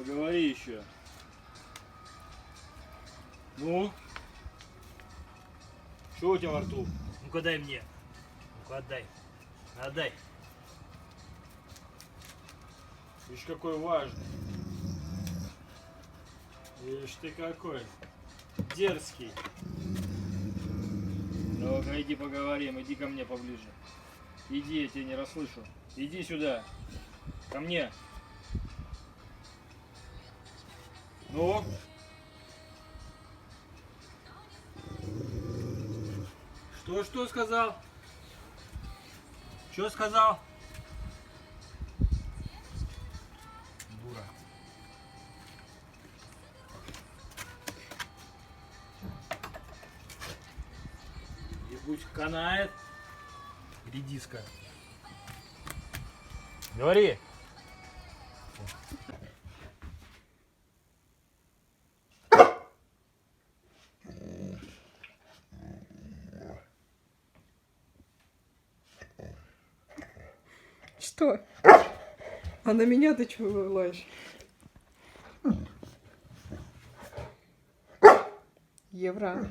Поговори еще. Ну? Что у тебя во рту? Ну-ка дай мне. Ну-ка отдай. Отдай. Ишь, какой важный. Ишь ты какой. Дерзкий. Ну-ка, иди поговорим, иди ко мне поближе. Иди, я тебя не расслышу. Иди сюда. Ко мне. Ну? Что сказал? Что сказал? Дура. Ебуть канает. Редиска. Говори. Что? А на меня ты чего лаешь? Евро.